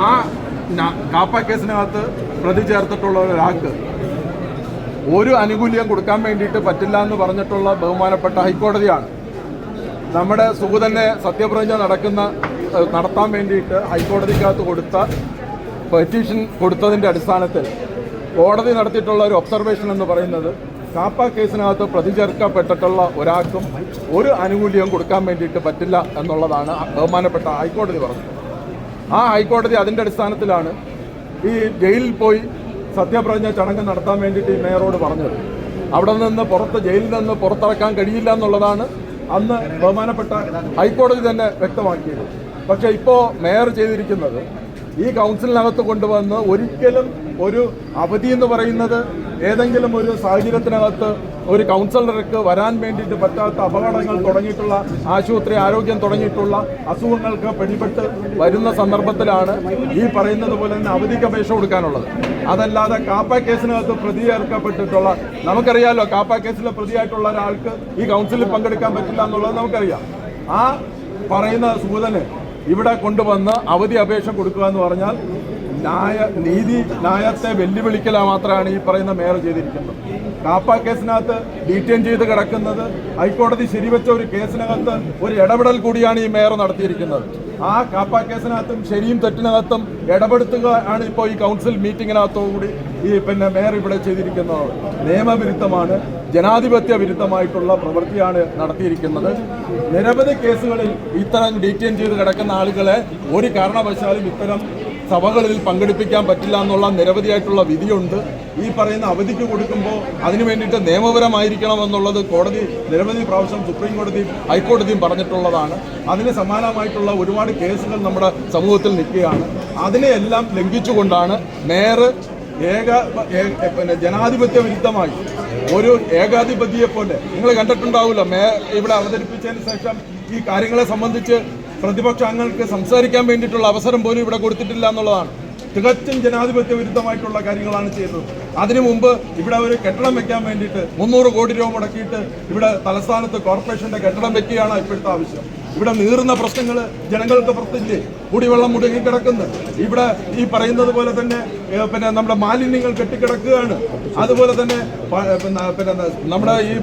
ആ കാപ്പ കേസിനകത്ത് പ്രതി ചേർത്തിട്ടുള്ള ഒരാൾക്ക് ഒരു ആനുകൂല്യം കൊടുക്കാൻ വേണ്ടിയിട്ട് പറ്റില്ല എന്ന് പറഞ്ഞിട്ടുള്ള ബഹുമാനപ്പെട്ട ഹൈക്കോടതിയാണ്. നമ്മുടെ സുഗതനെ സത്യപ്രതിജ്ഞ നടത്താൻ വേണ്ടിയിട്ട് ഹൈക്കോടതിക്കകത്ത് കൊടുത്ത പെറ്റീഷൻ കൊടുത്തതിൻ്റെ അടിസ്ഥാനത്തിൽ കോടതി നടത്തിയിട്ടുള്ള ഒരു ഒബ്സർവേഷൻ എന്ന് പറയുന്നത് കാപ്പ കേസിനകത്ത് പ്രതി ചേർക്കപ്പെട്ടിട്ടുള്ള ഒരാൾക്കും ഒരു ആനുകൂല്യവും കൊടുക്കാൻ വേണ്ടിയിട്ട് പറ്റില്ല എന്നുള്ളതാണ് ബഹുമാനപ്പെട്ട ഹൈക്കോടതി പറഞ്ഞത്. ആ ഹൈക്കോടതി അതിൻ്റെ അടിസ്ഥാനത്തിലാണ് ഈ ജയിലിൽ പോയി സത്യപ്രതിജ്ഞ ചടങ്ങ് നടത്താൻ വേണ്ടിയിട്ട് ഈ മേയറോട് പറഞ്ഞത്. അവിടെ നിന്ന് ജയിലിൽ നിന്ന് പുറത്തിറക്കാൻ കഴിയില്ല എന്നുള്ളതാണ് അന്ന് ബഹുമാനപ്പെട്ട ഹൈക്കോടതി തന്നെ വ്യക്തമാക്കിയത്. പക്ഷേ ഇപ്പോൾ മേയർ ചെയ്തിരിക്കുന്നത് ഈ കൗൺസിലിനകത്ത് കൊണ്ടുവന്ന് ഒരിക്കലും ഒരു അവധി എന്ന് പറയുന്നത് ഏതെങ്കിലും ഒരു സാഹചര്യത്തിനകത്ത് ഒരു കൗൺസിലർക്ക് വരാൻ വേണ്ടിയിട്ട് പറ്റാത്ത അപകടങ്ങൾ തുടങ്ങിയിട്ടുള്ള ആശുപത്രി ആരോഗ്യം തുടങ്ങിയിട്ടുള്ള അസുഖങ്ങൾക്ക് പിടിപെട്ട് വരുന്ന സന്ദർഭത്തിലാണ് ഈ പറയുന്നത് പോലെ തന്നെ അവധിക്ക് അപേക്ഷ കൊടുക്കാനുള്ളത്. അതല്ലാതെ കാപ്പ കേസിനകത്ത് പ്രതി ചേർക്കപ്പെട്ടിട്ടുള്ള നമുക്കറിയാമല്ലോ, കാപ്പ കേസിലെ പ്രതിയായിട്ടുള്ള ഒരാൾക്ക് ഈ കൗൺസിലിൽ പങ്കെടുക്കാൻ പറ്റില്ല എന്നുള്ളത് നമുക്കറിയാം. ആ പറയുന്ന സൂചന ഇവിടെ കൊണ്ടുവന്ന് അവധി അപേക്ഷ കൊടുക്കുക എന്ന് പറഞ്ഞാൽ ന്യായത്തെ വെല്ലുവിളിക്കല മാത്രമാണ് ഈ പറയുന്ന മേയർ ചെയ്തിരിക്കുന്നത്. കാപ്പ കേസിനകത്ത് ഡീറ്റെയിൻ ചെയ്ത് കിടക്കുന്നത് ഹൈക്കോടതി ശരിവെച്ച ഒരു കേസിനകത്ത് ഒരു ഇടപെടൽ കൂടിയാണ് ഈ മേയർ നടത്തിയിരിക്കുന്നത്. ആ കാപ്പ കേസിനകത്തും ശരിയും തെറ്റിനകത്തും ഇടപെടുത്തുക ആണ് ഇപ്പോൾ ഈ കൗൺസിൽ മീറ്റിങ്ങിനകത്തോടുകൂടി ഈ മേയർ ഇവിടെ ചെയ്തിരിക്കുന്നത്. നിയമവിരുദ്ധമാണ്, ജനാധിപത്യ വിരുദ്ധമായിട്ടുള്ള പ്രവൃത്തിയാണ് നടത്തിയിരിക്കുന്നത്. നിരവധി കേസുകളിൽ ഇത്തരം ഡീറ്റെയിൻ ചെയ്ത് കിടക്കുന്ന ആളുകളെ ഒരു കാരണവശാലും ഇത്തരം സഭകളിൽ പങ്കെടുപ്പിക്കാൻ പറ്റില്ല എന്നുള്ള നിരവധിയായിട്ടുള്ള വിധിയുണ്ട്. ഈ പറയുന്ന അവധിക്ക് കൊടുക്കുമ്പോൾ അതിനു വേണ്ടിയിട്ട് നിയമപരമായിരിക്കണം എന്നുള്ളത് കോടതി നിരവധി പ്രാവശ്യം സുപ്രീം കോടതിയും ഹൈക്കോടതിയും പറഞ്ഞിട്ടുള്ളതാണ്. അതിന് സമാനമായിട്ടുള്ള ഒരുപാട് കേസുകൾ നമ്മുടെ സമൂഹത്തിൽ നിൽക്കുകയാണ്. അതിനെയെല്ലാം ലംഘിച്ചുകൊണ്ടാണ് മേയർ ജനാധിപത്യ വിരുദ്ധമായി ഒരു ഏകാധിപതിയെ പോലെ നിങ്ങൾ കണ്ടിട്ടുണ്ടാവില്ല. മേയർ ഇവിടെ അവതരിപ്പിച്ചതിന് ശേഷം ഈ കാര്യങ്ങളെ സംബന്ധിച്ച് പ്രതിപക്ഷ അംഗങ്ങൾക്ക് സംസാരിക്കാൻ വേണ്ടിയിട്ടുള്ള അവസരം പോലും ഇവിടെ കൊടുത്തിട്ടില്ല എന്നുള്ളതാണ്. തികച്ചും ജനാധിപത്യ വിരുദ്ധമായിട്ടുള്ള കാര്യങ്ങളാണ് ചെയ്തത്. അതിനു മുമ്പ് ഇവിടെ ഒരു കെട്ടിടം വെക്കാൻ വേണ്ടിയിട്ട് 300 കോടി രൂപ മുടക്കിയിട്ട് ഇവിടെ തലസ്ഥാനത്ത് കോർപ്പറേഷന്റെ കെട്ടിടം വെക്കുകയാണ് ഇപ്പോഴത്തെ ആവശ്യം. ഇവിടെ നീറുന്ന പ്രശ്നങ്ങൾ ജനങ്ങൾക്ക് പുറത്തില്ലേ, കുടിവെള്ളം മുടങ്ങിക്കിടക്കുന്നു. ഇവിടെ ഈ പറയുന്നത് പോലെ തന്നെ നമ്മുടെ മാലിന്യങ്ങൾ കെട്ടിക്കിടക്കുകയാണ്. അതുപോലെ തന്നെ നമ്മുടെ ഈ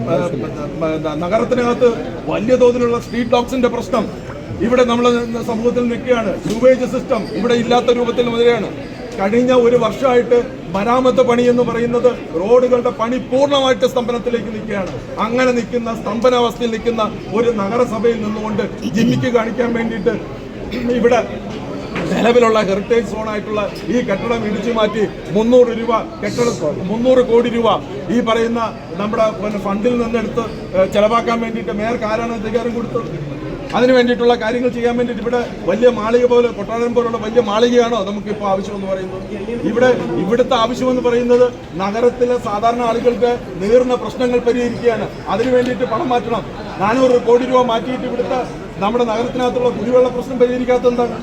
നഗരത്തിനകത്ത് വലിയ തോതിലുള്ള സ്ട്രീറ്റ് ഡോഗ്സിന്റെ പ്രശ്നം ഇവിടെ നമ്മൾ സമൂഹത്തിൽ നിൽക്കുകയാണ്. സ്യൂവേജ് സിസ്റ്റം ഇവിടെ ഇല്ലാത്ത രൂപത്തിൽ മുതലെയാണ്. കഴിഞ്ഞ ഒരു വർഷമായിട്ട് മരാമത്ത് പണി എന്ന് പറയുന്നത് റോഡുകളുടെ പണി പൂർണ്ണമായിട്ട് സ്തംഭനത്തിലേക്ക് നിൽക്കുകയാണ്. അങ്ങനെ നിൽക്കുന്ന സ്തംഭനാവസ്ഥയിൽ നിൽക്കുന്ന ഒരു നഗരസഭയിൽ നിന്നുകൊണ്ട് ജിമ്മിക്ക് കാണിക്കാൻ വേണ്ടിയിട്ട് ഇവിടെ നിലവിലുള്ള ഹെറിറ്റേജ് സോണായിട്ടുള്ള ഈ കെട്ടിടം ഇടിച്ചു മാറ്റി 300 കോടി രൂപ ഈ പറയുന്ന നമ്മുടെ ഫണ്ടിൽ നിന്നെടുത്ത് ചെലവാക്കാൻ വേണ്ടിയിട്ട് മേയർക്ക് ആരാണ് അധികാരം കൊടുത്തത്? അതിന് വേണ്ടിയിട്ടുള്ള കാര്യങ്ങൾ ചെയ്യാൻ വേണ്ടിയിട്ട് ഇവിടെ വലിയ മാളിക പോലെ കൊട്ടാരം പോലുള്ള വലിയ മാളികയാണോ നമുക്കിപ്പോൾ ആവശ്യമെന്ന് പറയുന്നത്? ഇവിടുത്തെ ആവശ്യമെന്ന് പറയുന്നത് നഗരത്തിലെ സാധാരണ ആളുകൾക്ക് നേരിടുന്ന പ്രശ്നങ്ങൾ പരിഹരിക്കുകയാണ്. അതിന് വേണ്ടിയിട്ട് പണം മാറ്റണം. 400 കോടി രൂപ മാറ്റിയിട്ട് ഇവിടുത്തെ നമ്മുടെ നഗരത്തിനകത്തുള്ള കുടിവെള്ള പ്രശ്നം പരിഹരിക്കാത്ത എന്താണ്?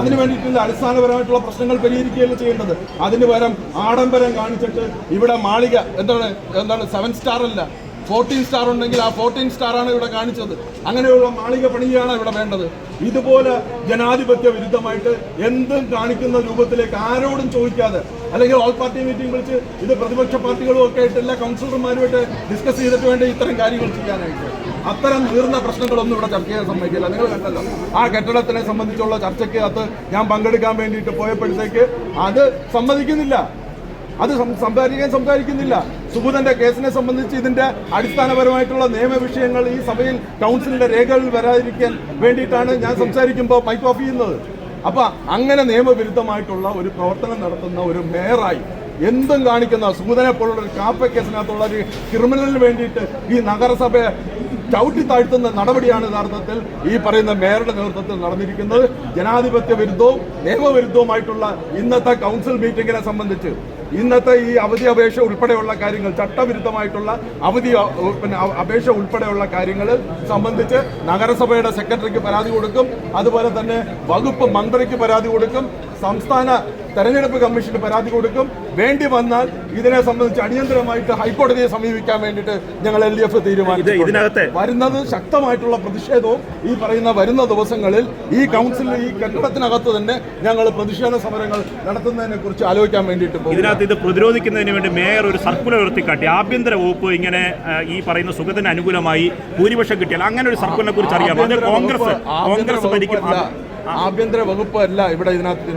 അതിന് വേണ്ടിയിട്ടുള്ള അടിസ്ഥാനപരമായിട്ടുള്ള പ്രശ്നങ്ങൾ പരിഹരിക്കുകയല്ല ചെയ്യേണ്ടത്. അതിന് പകരം ആഡംബരം കാണിച്ചിട്ട് ഇവിടെ മാളിക എന്താണ് 7 സ്റ്റാർ അല്ല 14 സ്റ്റാർ ഉണ്ടെങ്കിൽ ആ 14 സ്റ്റാറാണ് ഇവിടെ കാണിച്ചത്. അങ്ങനെയുള്ള മാളിക പണിയാണ് ഇവിടെ വേണ്ടത്. ഇതുപോലെ ജനാധിപത്യ വിരുദ്ധമായിട്ട് എന്തും കാണിക്കുന്ന രൂപത്തിലേക്ക് ആരോടും ചോദിക്കാതെ, അല്ലെങ്കിൽ ഓൾ പാർട്ടി മീറ്റിംഗ് വിളിച്ച് ഇത് പ്രതിപക്ഷ പാർട്ടികളും ഒക്കെ ആയിട്ട് എല്ലാ കൗൺസിലർമാരുമായിട്ട് ഡിസ്കസ് ചെയ്തിട്ട് വേണ്ട ഇത്തരം കാര്യങ്ങൾ ചെയ്യാനായിട്ട്. അത്തരം തീർന്ന പ്രശ്നങ്ങളൊന്നും ഇവിടെ ചർച്ച ചെയ്യാൻ സമ്മതിക്കില്ല. നിങ്ങൾ കണ്ടല്ലോ, ആ കെട്ടിടത്തിനെ സംബന്ധിച്ചുള്ള ചർച്ചയ്ക്ക് ഞാൻ പങ്കെടുക്കാൻ വേണ്ടിയിട്ട് പോയപ്പോഴത്തേക്ക് അത് സമ്മതിക്കുന്നില്ല, അത് സംസാരിക്കുന്നില്ല. സുഗതന്റെ കേസിനെ സംബന്ധിച്ച് ഇതിന്റെ അടിസ്ഥാനപരമായിട്ടുള്ള നിയമവിഷയങ്ങൾ ഈ സഭയിൽ കൗൺസിലിന്റെ രേഖകളിൽ വരാതിരിക്കാൻ വേണ്ടിയിട്ടാണ് ഞാൻ സംസാരിക്കുമ്പോൾ മൈക്ക് ഓഫ് ചെയ്യുന്നത്. അപ്പൊ അങ്ങനെ നിയമവിരുദ്ധമായിട്ടുള്ള ഒരു പ്രവർത്തനം നടത്തുന്ന ഒരു മേയറായി എന്തും കാണിക്കുന്ന സുഗതനെ പോലുള്ള ഒരു കാപ്പ കേസിനകത്തുള്ള ഒരു ക്രിമിനലിന് വേണ്ടിയിട്ട് ഈ നഗരസഭയെ ചവിട്ടി താഴ്ത്തുന്ന നടപടിയാണ് യഥാർത്ഥത്തിൽ ഈ പറയുന്ന മേയറുടെ നേതൃത്വത്തിൽ നടന്നിരിക്കുന്നത്. ജനാധിപത്യ വിരുദ്ധവും നിയമവിരുദ്ധവുമായിട്ടുള്ള ഇന്നത്തെ കൗൺസിൽ മീറ്റിംഗിനെ സംബന്ധിച്ച് ഇന്നത്തെ ഈ അവധി അപേക്ഷ ഉൾപ്പെടെയുള്ള കാര്യങ്ങൾ, ചട്ടവിരുദ്ധമായിട്ടുള്ള അപേക്ഷ ഉൾപ്പെടെയുള്ള കാര്യങ്ങൾ സംബന്ധിച്ച് നഗരസഭയുടെ സെക്രട്ടറിക്ക് പരാതി കൊടുക്കും. അതുപോലെ തന്നെ വകുപ്പ് മന്ത്രിക്ക് പരാതി കൊടുക്കും. സംസ്ഥാന തെരഞ്ഞെടുപ്പ് കമ്മീഷന് പരാതി കൊടുക്കും. വേണ്ടി വന്നാൽ ഇതിനെ സംബന്ധിച്ച് അടിയന്തരമായിട്ട് ഹൈക്കോടതിയെ സമീപിക്കാൻ വേണ്ടിയിട്ട് ഞങ്ങൾ LDF തീരുമാനിച്ചു. വരുന്നത് ശക്തമായിട്ടുള്ള പ്രതിഷേധവും ഈ പറയുന്ന വരുന്ന ദിവസങ്ങളിൽ ഈ കൗൺസിലിൽ ഈ കെട്ടിടത്തിനകത്ത് തന്നെ ഞങ്ങൾ പ്രതിഷേധ സമരങ്ങൾ നടത്തുന്നതിനെ കുറിച്ച് ആലോചിക്കാൻ വേണ്ടിയിട്ട് ഇതിനകത്ത് ഇത് പ്രതിരോധിക്കുന്നതിന് വേണ്ടി മേയർ ഒരു സർക്കുലർ ഉയർത്തിക്കാട്ടി ആഭ്യന്തര വകുപ്പ് ഇങ്ങനെ ഈ പറയുന്ന സുഖത്തിന് അനുകൂലമായി ഭൂരിപക്ഷം കിട്ടിയാൽ അങ്ങനെ ഒരു സർക്കുലറിനെ കുറിച്ച് അറിയാമോ? അത് കോൺഗ്രസ് ഭരിക്കും. ആഭ്യന്തര വകുപ്പ് അല്ല ഇവിടെ ഇതിനകത്ത്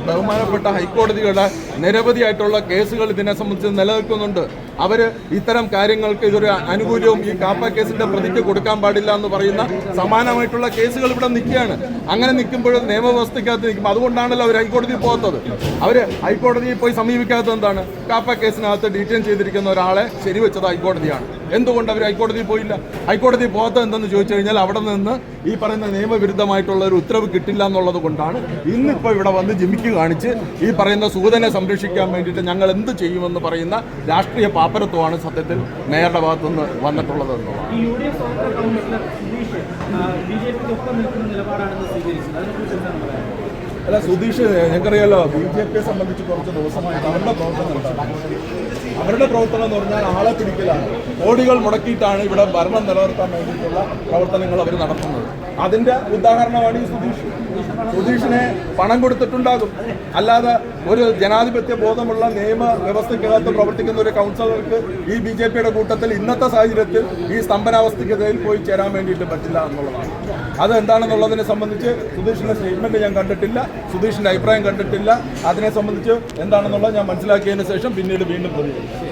ബഹുമാനപ്പെട്ട ഹൈക്കോടതിയുടെ നിരവധിയായിട്ടുള്ള കേസുകൾ ഇതിനെ സംബന്ധിച്ച് നിലനിൽക്കുന്നുണ്ട്. അവർ ഇത്തരം കാര്യങ്ങൾക്ക് ഇതൊരു അനുകൂലവും ഈ കാപ്പ കേസിന്റെ പ്രതിക്ക് കൊടുക്കാൻ പാടില്ല എന്ന് പറയുന്ന സമാനമായിട്ടുള്ള കേസുകൾ ഇവിടെ നിൽക്കുകയാണ്. അങ്ങനെ നിൽക്കുമ്പോൾ നിയമവ്യവസ്ഥയ്ക്കകത്ത് നിൽക്കും. അതുകൊണ്ടാണല്ലോ അവർ ഹൈക്കോടതിയിൽ പോകാത്തത്. അവർ ഹൈക്കോടതിയിൽ പോയി സമീപിക്കാത്തത് എന്താണ്? കാപ്പ കേസിനകത്ത് ഡീറ്റെയിൻ ചെയ്തിരിക്കുന്ന ഒരാളെ ശരിവെച്ചത് ഹൈക്കോടതിയാണ്. എന്തുകൊണ്ട് അവർ ഹൈക്കോടതിയിൽ പോയില്ല? ഹൈക്കോടതിയിൽ പോകാത്തത് എന്തെന്ന് ചോദിച്ചു കഴിഞ്ഞാൽ അവിടെ നിന്ന് ഈ പറയുന്ന നിയമവിരുദ്ധമായിട്ടുള്ള ഒരു ഉത്തരവ് കിട്ടില്ല എന്നുള്ളത് കൊണ്ടാണ് ഇന്നിപ്പോൾ ഇവിടെ വന്ന് ജിമിക്ക് കാണിച്ച് ഈ പറയുന്ന സൂതനെ സംരക്ഷിക്കാൻ വേണ്ടിയിട്ട് ഞങ്ങൾ എന്ത് ചെയ്യുമെന്ന് പറയുന്ന രാഷ്ട്രീയ പാപ്പരത്വമാണ് സത്യത്തിൽ മേയറുടെ ഭാഗത്തുനിന്ന് വന്നിട്ടുള്ളത് എന്നുള്ളതാണ്. അല്ല, സുധീഷ് ഞങ്ങൾക്കറിയാലോ, BJPയെ സംബന്ധിച്ച് കുറച്ച് ദിവസമായിട്ട് അവരുടെ പ്രവർത്തനം എന്ന് പറഞ്ഞാൽ ആളെ പിടിക്കലാണ്. കോടികൾ മുടക്കിയിട്ടാണ് ഇവിടെ ഭരണം നിലനിർത്താൻ വേണ്ടിയിട്ടുള്ള പ്രവർത്തനങ്ങൾ അവർ നടത്തുന്നത്. അതിന്റെ ഉദാഹരണമാണ് ഈ സുധീഷിനെ പണം കൊടുത്തിട്ടുണ്ടാകും. അല്ലാതെ ഒരു ജനാധിപത്യ ബോധമുള്ള നിയമ വ്യവസ്ഥയ്ക്കകത്ത് പ്രവർത്തിക്കുന്ന ഒരു കൗൺസിലർക്ക് ഈ BJPയുടെ കൂട്ടത്തിൽ ഇന്നത്തെ സാഹചര്യത്തിൽ ഈ സ്തംഭനാവസ്ഥയ്ക്കെതിരിൽ പോയി ചേരാൻ വേണ്ടിയിട്ട് പറ്റില്ല എന്നുള്ളതാണ്. അത് എന്താണെന്നുള്ളതിനെ സംബന്ധിച്ച് സുധീഷിന്റെ സ്റ്റേറ്റ്മെന്റ് ഞാൻ കണ്ടിട്ടില്ല, സുധീഷിന്റെ അഭിപ്രായം കണ്ടിട്ടില്ല. അതിനെ സംബന്ധിച്ച് എന്താണെന്നുള്ളത് ഞാൻ മനസ്സിലാക്കിയതിന് ശേഷം പിന്നീട് വീണ്ടും പ്രതികരിക്കും.